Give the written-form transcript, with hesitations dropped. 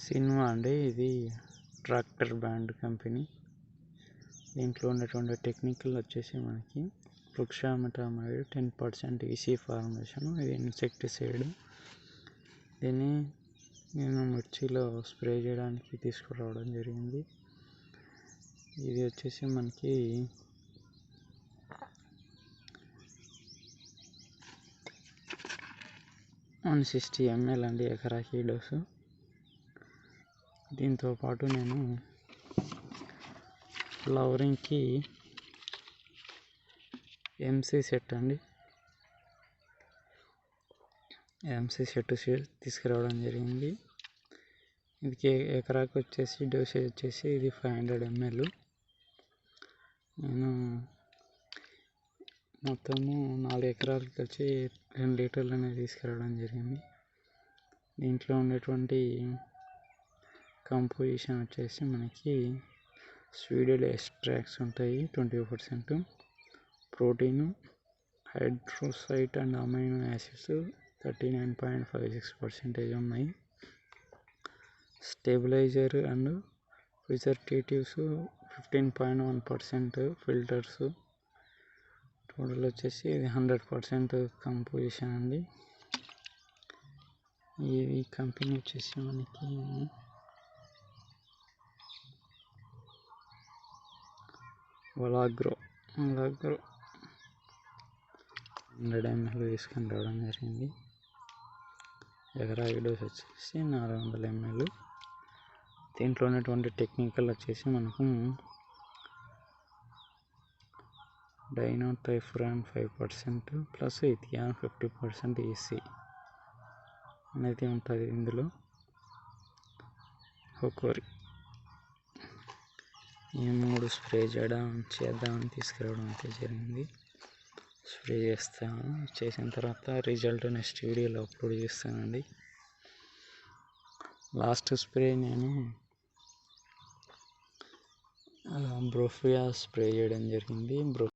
Cinema అండి ఇది tractor brand company. దీంట్లో ఉన్నటువంటి టెక్నికల్ వచ్చేసి మనకి వృక్షామిటమైడ్ 10% ఈసీ ఫార్మేషన్. ఇది ఇన్సెక్టిసైడ్. దీన్ని నేను మిర్చిలో స్ప్రే చేయడానికి తీసుకురావడం జరిగింది. ఇది వచ్చేసి మనకి 160 ml అండి ఎకరాకి డోసు. దీంతో పాటు నేను ఫ్లవరింగ్కి ఎంసీ సెట్ అండి, ఎంసీ సెట్ తీసుకురావడం జరిగింది. ఇది ఎకరాకి వచ్చేసి డోసేజ్ వచ్చేసి ఇది 500 ml. నేను మొత్తము 4 ఎకరాలకి వచ్చి 2 లీటర్లు అనేది తీసుకురావడం జరిగింది. దీంట్లో ఉండేటువంటి కంపోజిషన్ వచ్చేసి మనకి స్వీడెడ్ ఎక్స్ట్రాక్ట్స్ ఉంటాయి 20%, ప్రోటీన్, హైడ్రోసైట్ అండ్ అమైనో యాసిడ్స్ 39.56% ఉన్నాయి. Stabiliser and preservatives 15.1%, filters total వచ్చేసి ఇది 100% కంపోజిషన్ అండి. ఈ కంపెనీ వచ్చేసి మనకి వలాగ్రో 100 ml తీసుకొని రావడం జరిగింది. ఎకరాకి డోస్ వచ్చేసి 400 ml. దీంట్లో ఉన్నటువంటి టెక్నికల్ వచ్చేసి మనకు డైనోటైఫురాన్ 5% ప్లస్ ఇథియాన్ 50% ఈసీ అనేది ఉంటుంది ఇందులో. హోకోరి ఈ 3 స్ప్రే చేద్దామని తీసుకురావడం అయితే జరిగింది. స్ప్రే చేస్తాను. చేసిన తర్వాత రిజల్ట్ నెక్స్ట్ వీడియోలో అప్లోడ్ చేస్తానండి. లాస్ట్ స్ప్రే నేను బ్రోఫియా స్ప్రే చేయడం జరిగింది.